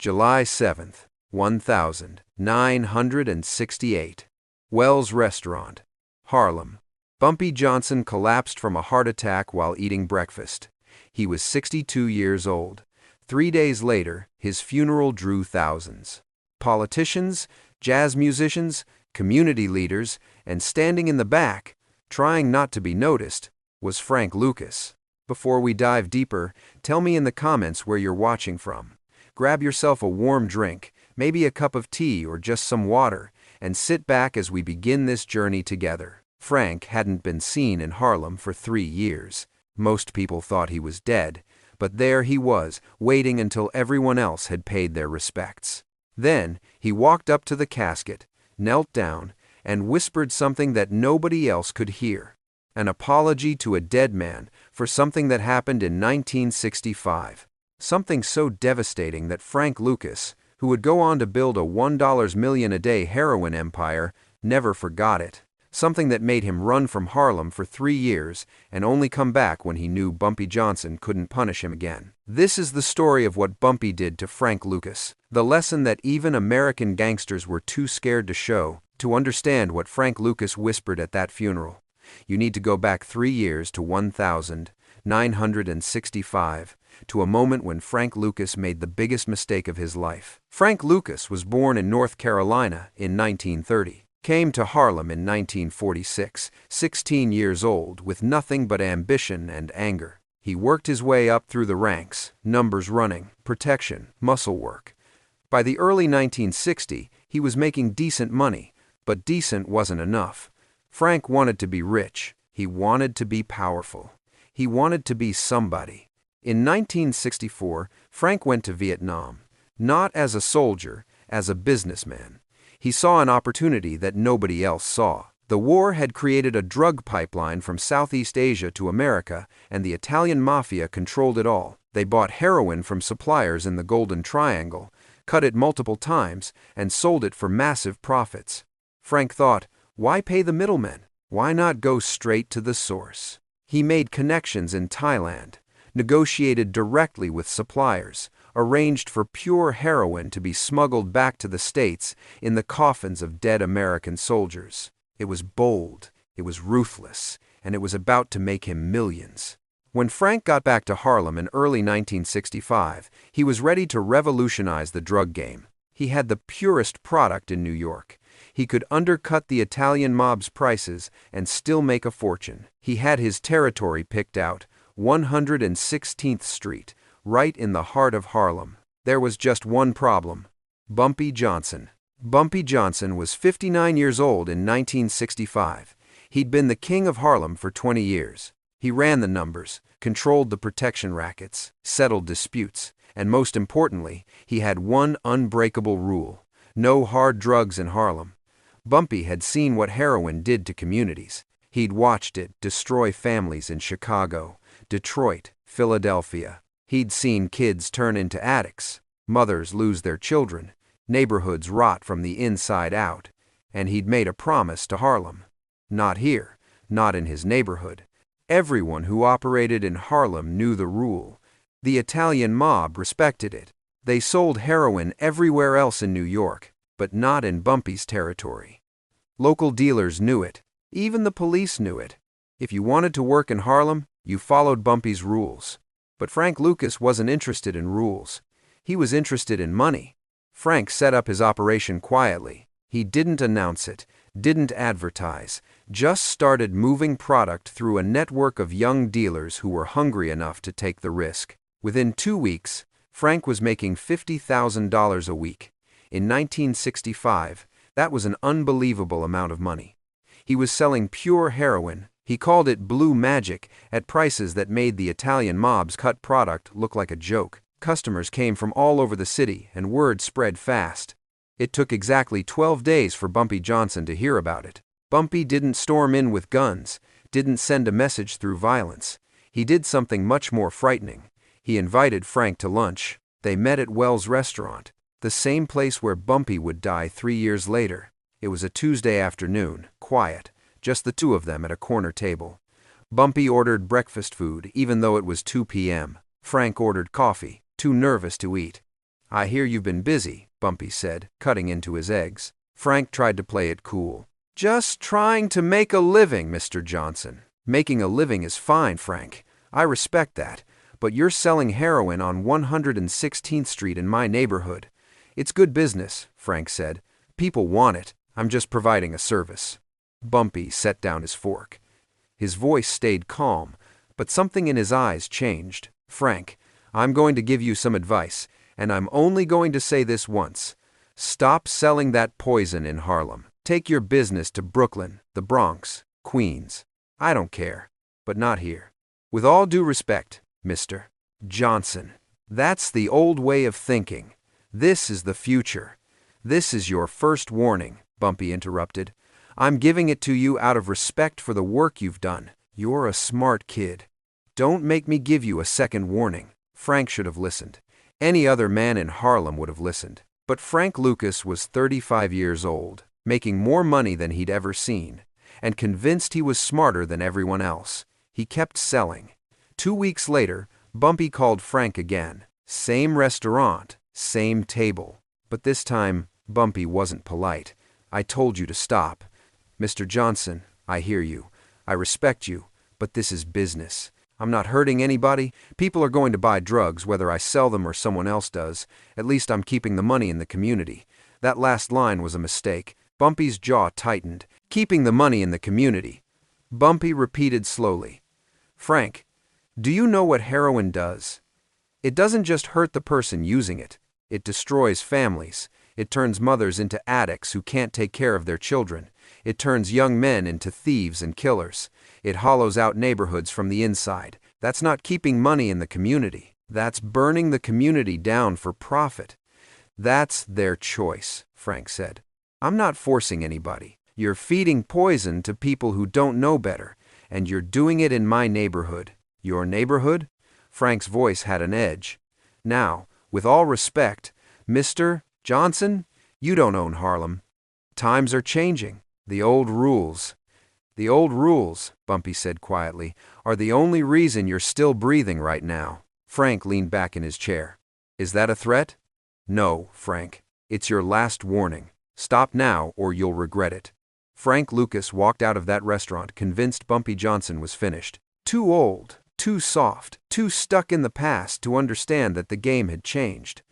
July 7th, 1968. Wells Restaurant, Harlem. Bumpy Johnson collapsed from a heart attack while eating breakfast. He was 62 years old. 3 days later, his funeral drew thousands. Politicians, jazz musicians, community leaders, and standing in the back, trying not to be noticed, was Frank Lucas. Before we dive deeper, tell me in the comments where you're watching from. Grab yourself a warm drink, maybe a cup of tea or just some water, and sit back as we begin this journey together. Frank hadn't been seen in Harlem for 3 years. Most people thought he was dead, but there he was, waiting until everyone else had paid their respects. Then he walked up to the casket, knelt down, and whispered something that nobody else could hear. An apology to a dead man for something that happened in 1965. Something so devastating that Frank Lucas, who would go on to build a $1 million a day heroin empire, never forgot it. Something that made him run from Harlem for 3 years and only come back when he knew Bumpy Johnson couldn't punish him again. This is the story of what Bumpy did to Frank Lucas, the lesson that even American gangsters were too scared to show. To understand what Frank Lucas whispered at that funeral, you need to go back 3 years to 1965, to a moment when Frank Lucas made the biggest mistake of his life. Frank Lucas was born in North Carolina in 1930. Came to Harlem in 1946, 16 years old, with nothing but ambition and anger. He worked his way up through the ranks, numbers running, protection, muscle work. By the early 1960s, he was making decent money, but decent wasn't enough. Frank wanted to be rich. He wanted to be powerful. He wanted to be somebody. In 1964, Frank went to Vietnam, not as a soldier, as a businessman. He saw an opportunity that nobody else saw. The war had created a drug pipeline from Southeast Asia to America, and the Italian Mafia controlled it all. They bought heroin from suppliers in the Golden Triangle, cut it multiple times, and sold it for massive profits. Frank thought, why pay the middlemen? Why not go straight to the source? He made connections in Thailand, negotiated directly with suppliers, arranged for pure heroin to be smuggled back to the States in the coffins of dead American soldiers. It was bold, it was ruthless, and it was about to make him millions. When Frank got back to Harlem in early 1965, he was ready to revolutionize the drug game. He had the purest product in New York. He could undercut the Italian mob's prices and still make a fortune. He had his territory picked out, 116th Street, right in the heart of Harlem. There was just one problem: Bumpy Johnson. Bumpy Johnson was 59 years old in 1965. He'd been the king of Harlem for 20 years. He ran the numbers, controlled the protection rackets, settled disputes, and most importantly, he had one unbreakable rule: no hard drugs in Harlem. Bumpy had seen what heroin did to communities. He'd watched it destroy families in Chicago, Detroit, Philadelphia. He'd seen kids turn into addicts, mothers lose their children, neighborhoods rot from the inside out, and he'd made a promise to Harlem. Not here, not in his neighborhood. Everyone who operated in Harlem knew the rule. The Italian mob respected it. They sold heroin everywhere else in New York, but not in Bumpy's territory. Local dealers knew it. Even the police knew it. If you wanted to work in Harlem, you followed Bumpy's rules. But Frank Lucas wasn't interested in rules. He was interested in money. Frank set up his operation quietly. He didn't announce it, didn't advertise, just started moving product through a network of young dealers who were hungry enough to take the risk. Within 2 weeks, Frank was making $50,000 a week. In 1965, that was an unbelievable amount of money. He was selling pure heroin. He called it blue magic, at prices that made the Italian mob's cut product look like a joke. Customers came from all over the city, and word spread fast. It took exactly 12 days for Bumpy Johnson to hear about it. Bumpy didn't storm in with guns, didn't send a message through violence. He did something much more frightening. He invited Frank to lunch. They met at Wells Restaurant, the same place where Bumpy would die 3 years later. It was a Tuesday afternoon, quiet, just the two of them at a corner table. Bumpy ordered breakfast food, even though it was 2 p.m. Frank ordered coffee, too nervous to eat. I hear you've been busy, Bumpy said, cutting into his eggs. Frank tried to play it cool. Just trying to make a living, Mr. Johnson. Making a living is fine, Frank. I respect that. But you're selling heroin on 116th Street in my neighborhood. It's good business, Frank said. People want it. I'm just providing a service. Bumpy set down his fork. His voice stayed calm, but something in his eyes changed. Frank, I'm going to give you some advice, and I'm only going to say this once. Stop selling that poison in Harlem. Take your business to Brooklyn, the Bronx, Queens. I don't care, but not here. With all due respect, Mr. Johnson, that's the old way of thinking. This is the future. This is your first warning, Bumpy interrupted. I'm giving it to you out of respect for the work you've done. You're a smart kid. Don't make me give you a second warning. Frank should have listened. Any other man in Harlem would have listened. But Frank Lucas was 35 years old, making more money than he'd ever seen, and convinced he was smarter than everyone else. He kept selling. 2 weeks later, Bumpy called Frank again. Same restaurant, same table. But this time, Bumpy wasn't polite. I told you to stop. Mr. Johnson, I hear you. I respect you, but this is business. I'm not hurting anybody. People are going to buy drugs, whether I sell them or someone else does. At least I'm keeping the money in the community. That last line was a mistake. Bumpy's jaw tightened. Keeping the money in the community. Bumpy repeated slowly. Frank, do you know what heroin does? It doesn't just hurt the person using it. It destroys families. It turns mothers into addicts who can't take care of their children. It turns young men into thieves and killers. It hollows out neighborhoods from the inside. That's not keeping money in the community. That's burning the community down for profit. That's their choice, Frank said. I'm not forcing anybody. You're feeding poison to people who don't know better, and you're doing it in my neighborhood. Your neighborhood? Frank's voice had an edge. Now, with all respect, Mr. Johnson, you don't own Harlem. Times are changing. The old rules, Bumpy said quietly, are the only reason you're still breathing right now. Frank leaned back in his chair. Is that a threat? No, Frank. It's your last warning. Stop now or you'll regret it. Frank Lucas walked out of that restaurant convinced Bumpy Johnson was finished. Too old, too soft, too stuck in the past to understand that the game had changed.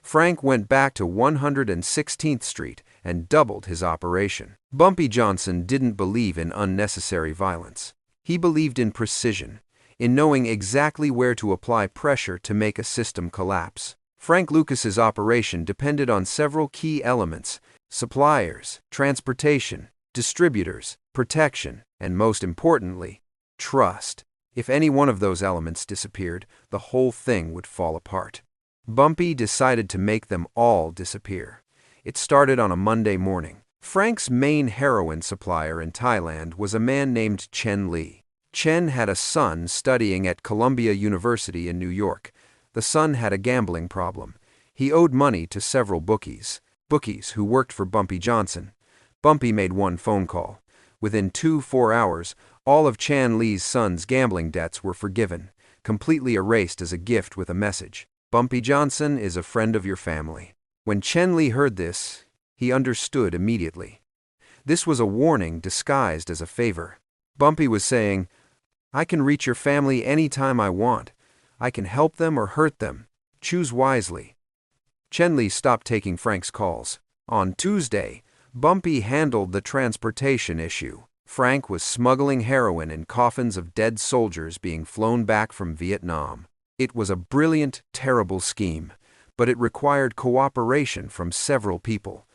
Frank went back to 116th Street and doubled his operation. Bumpy Johnson didn't believe in unnecessary violence. He believed in precision, in knowing exactly where to apply pressure to make a system collapse. Frank Lucas's operation depended on several key elements: suppliers, transportation, distributors, protection, and most importantly, trust. If any one of those elements disappeared, the whole thing would fall apart. Bumpy decided to make them all disappear. It started on a Monday morning. Frank's main heroin supplier in Thailand was a man named Chen Lee. Chen had a son studying at Columbia University in New York. The son had a gambling problem. He owed money to several bookies who worked for Bumpy Johnson. Bumpy made one phone call. Within 4 hours, all of Chen Lee's son's gambling debts were forgiven, completely erased as a gift with a message. Bumpy Johnson is a friend of your family. When Chen Lee heard this, he understood immediately. This was a warning disguised as a favor. Bumpy was saying, I can reach your family any time I want. I can help them or hurt them. Choose wisely. Chen Lee stopped taking Frank's calls. On Tuesday, Bumpy handled the transportation issue. Frank was smuggling heroin in coffins of dead soldiers being flown back from Vietnam. It was a brilliant, terrible scheme, but it required cooperation from several people.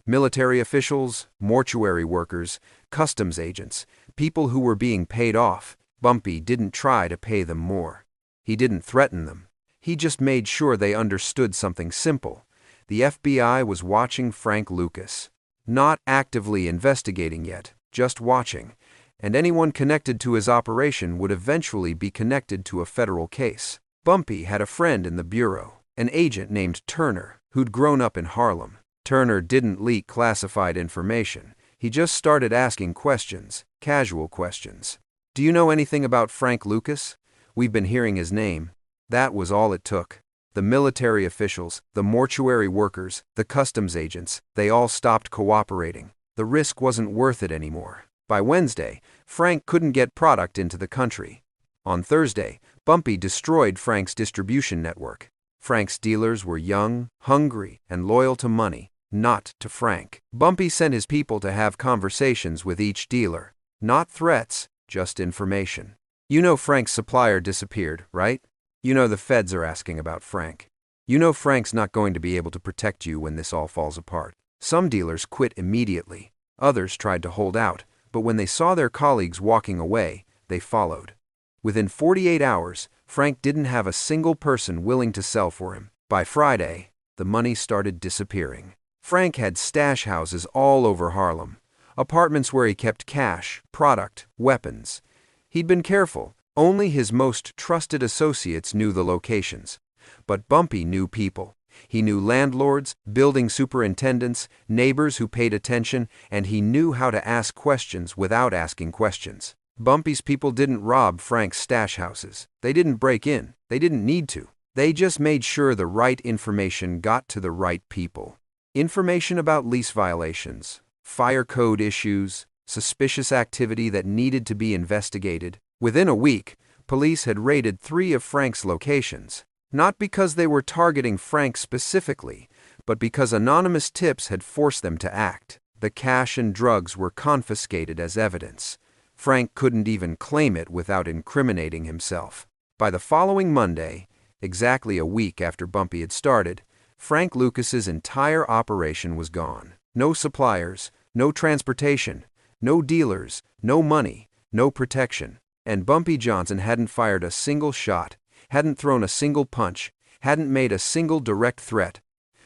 Military officials, mortuary workers, customs agents, people who were being paid off. Bumpy didn't try to pay them more. He didn't threaten them. He just made sure they understood something simple. The FBI was watching Frank Lucas. Not actively investigating yet, just watching. And anyone connected to his operation would eventually be connected to a federal case. Bumpy had a friend in the bureau, an agent named Turner, who'd grown up in Harlem. Turner didn't leak classified information. He just started asking questions, casual questions. Do you know anything about Frank Lucas? We've been hearing his name. That was all it took. The military officials, the mortuary workers, the customs agents, they all stopped cooperating. The risk wasn't worth it anymore. By Wednesday, Frank couldn't get product into the country. On Thursday, Bumpy destroyed Frank's distribution network. Frank's dealers were young, hungry, and loyal to money, not to Frank. Bumpy sent his people to have conversations with each dealer. Not threats, just information. You know Frank's supplier disappeared, right? You know the feds are asking about Frank. You know Frank's not going to be able to protect you when this all falls apart. Some dealers quit immediately. Others tried to hold out, but when they saw their colleagues walking away, they followed. Within 48 hours, Frank didn't have a single person willing to sell for him. By Friday, the money started disappearing. Frank had stash houses all over Harlem, apartments where he kept cash, product, weapons. He'd been careful. Only his most trusted associates knew the locations. But Bumpy knew people. He knew landlords, building superintendents, neighbors who paid attention, and he knew how to ask questions without asking questions. Bumpy's people didn't rob Frank's stash houses. They didn't break in. They didn't need to. They just made sure the right information got to the right people. Information about lease violations, fire code issues, suspicious activity that needed to be investigated. Within a week, police had raided 3 of Frank's locations. Not because they were targeting Frank specifically, but because anonymous tips had forced them to act. The cash and drugs were confiscated as evidence. Frank couldn't even claim it without incriminating himself. By the following Monday, exactly a week after Bumpy had started, Frank Lucas's entire operation was gone. No suppliers, no transportation, no dealers, no money, no protection. And Bumpy Johnson hadn't fired a single shot, hadn't thrown a single punch, hadn't made a single direct threat.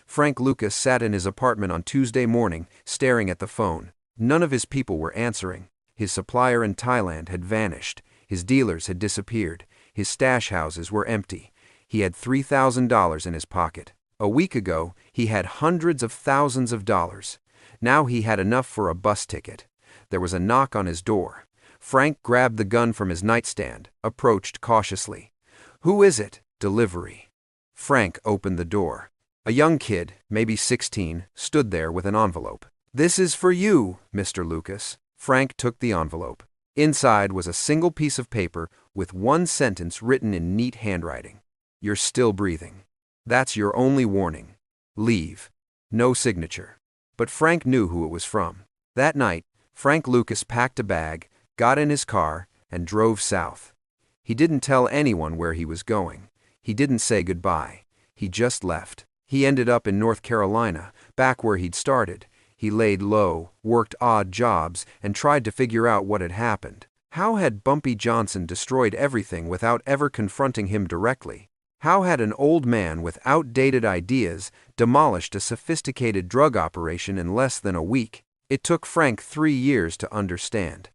Frank Lucas sat in his apartment on Tuesday morning, staring at the phone. None of his people were answering. His supplier in Thailand had vanished. His dealers had disappeared. His stash houses were empty. He had $3,000 in his pocket. A week ago, he had hundreds of thousands of dollars. Now he had enough for a bus ticket. There was a knock on his door. Frank grabbed the gun from his nightstand, approached cautiously. "Who is it?" "Delivery." Frank opened the door. A young kid, maybe 16, stood there with an envelope. "This is for you, Mr. Lucas." Frank took the envelope. Inside was a single piece of paper with one sentence written in neat handwriting. "You're still breathing. That's your only warning. Leave." No signature. But Frank knew who it was from. That night, Frank Lucas packed a bag, got in his car, and drove south. He didn't tell anyone where he was going. He didn't say goodbye. He just left. He ended up in North Carolina, back where he'd started. He laid low, worked odd jobs, and tried to figure out what had happened. How had Bumpy Johnson destroyed everything without ever confronting him directly? How had an old man with outdated ideas demolished a sophisticated drug operation in less than a week? It took Frank 3 years to understand.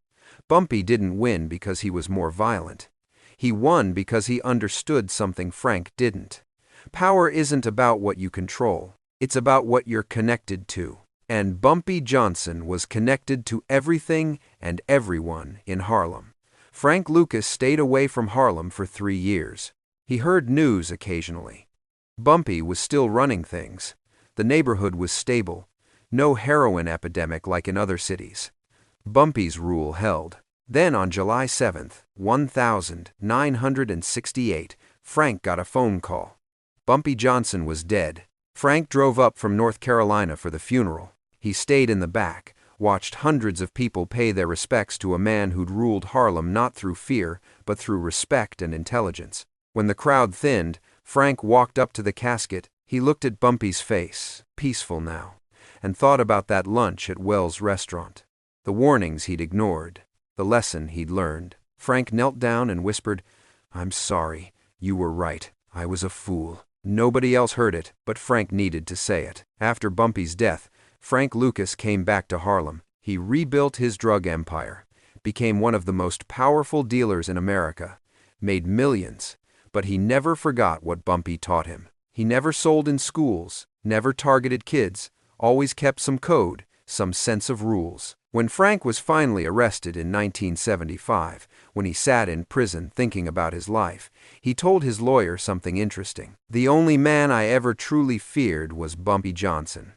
Bumpy didn't win because he was more violent. He won because he understood something Frank didn't. Power isn't about what you control. It's about what you're connected to. And Bumpy Johnson was connected to everything and everyone in Harlem. Frank Lucas stayed away from Harlem for 3 years. He heard news occasionally. Bumpy was still running things. The neighborhood was stable. No heroin epidemic like in other cities. Bumpy's rule held. Then on July 7th, 1968, Frank got a phone call. Bumpy Johnson was dead. Frank drove up from North Carolina for the funeral. He stayed in the back, watched hundreds of people pay their respects to a man who'd ruled Harlem not through fear, but through respect and intelligence. When the crowd thinned, Frank walked up to the casket. He looked at Bumpy's face, peaceful now, and thought about that lunch at Wells' restaurant. The warnings he'd ignored, the lesson he'd learned. Frank knelt down and whispered, "I'm sorry. You were right. I was a fool." Nobody else heard it, but Frank needed to say it. After Bumpy's death, Frank Lucas came back to Harlem. He rebuilt his drug empire, became one of the most powerful dealers in America, made millions, but he never forgot what Bumpy taught him. He never sold in schools, never targeted kids, always kept some code, some sense of rules. When Frank was finally arrested in 1975, when he sat in prison thinking about his life, he told his lawyer something interesting. "The only man I ever truly feared was Bumpy Johnson.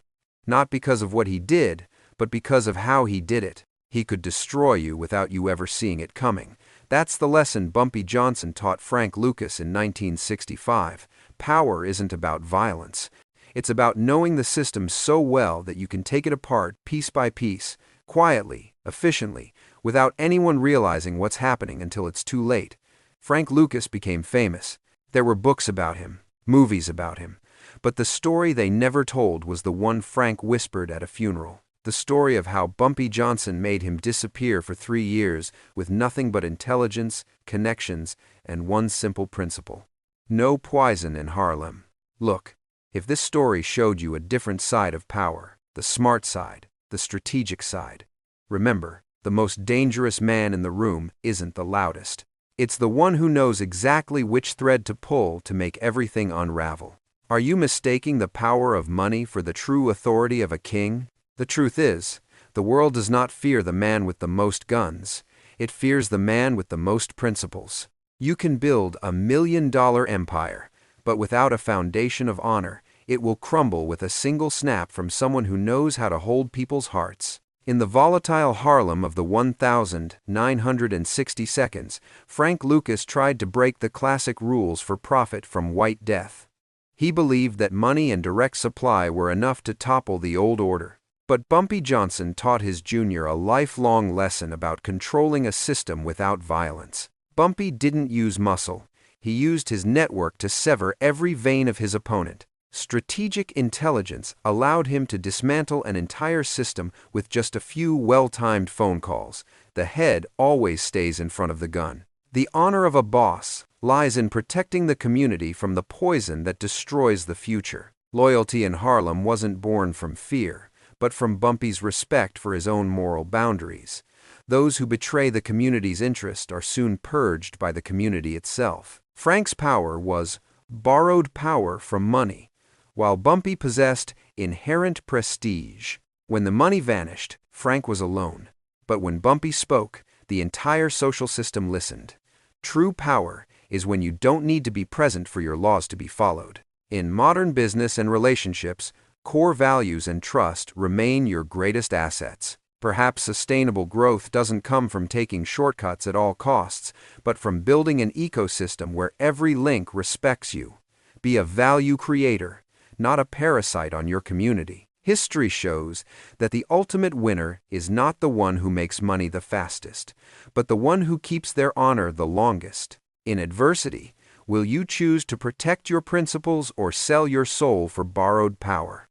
Not because of what he did, but because of how he did it. He could destroy you without you ever seeing it coming." That's the lesson Bumpy Johnson taught Frank Lucas in 1965. Power isn't about violence. It's about knowing the system so well that you can take it apart piece by piece, quietly, efficiently, without anyone realizing what's happening until it's too late. Frank Lucas became famous. There were books about him, movies about him. But the story they never told was the one Frank whispered at a funeral. The story of how Bumpy Johnson made him disappear for 3 years with nothing but intelligence, connections, and one simple principle: no poison in Harlem. Look, if this story showed you a different side of power, the smart side, the strategic side, remember, the most dangerous man in the room isn't the loudest. It's the one who knows exactly which thread to pull to make everything unravel. Are you mistaking the power of money for the true authority of a king? The truth is, the world does not fear the man with the most guns. It fears the man with the most principles. You can build a $1 million empire, but without a foundation of honor, it will crumble with a single snap from someone who knows how to hold people's hearts. In the volatile Harlem of the 1960 seconds, Frank Lucas tried to break the classic rules for profit from White Death. He believed that money and direct supply were enough to topple the old order. But Bumpy Johnson taught his junior a lifelong lesson about controlling a system without violence. Bumpy didn't use muscle. He used his network to sever every vein of his opponent. Strategic intelligence allowed him to dismantle an entire system with just a few well-timed phone calls. The head always stays in front of the gun. The honor of a boss lies in protecting the community from the poison that destroys the future. Loyalty in Harlem wasn't born from fear, but from Bumpy's respect for his own moral boundaries. Those who betray the community's interest are soon purged by the community itself. Frank's power was borrowed power from money, while Bumpy possessed inherent prestige. When the money vanished, Frank was alone. But when Bumpy spoke, the entire social system listened. True power is when you don't need to be present for your laws to be followed. In modern business and relationships, core values and trust remain your greatest assets. Perhaps sustainable growth doesn't come from taking shortcuts at all costs, but from building an ecosystem where every link respects you. Be a value creator, not a parasite on your community. History shows that the ultimate winner is not the one who makes money the fastest, but the one who keeps their honor the longest. In adversity, will you choose to protect your principles or sell your soul for borrowed power?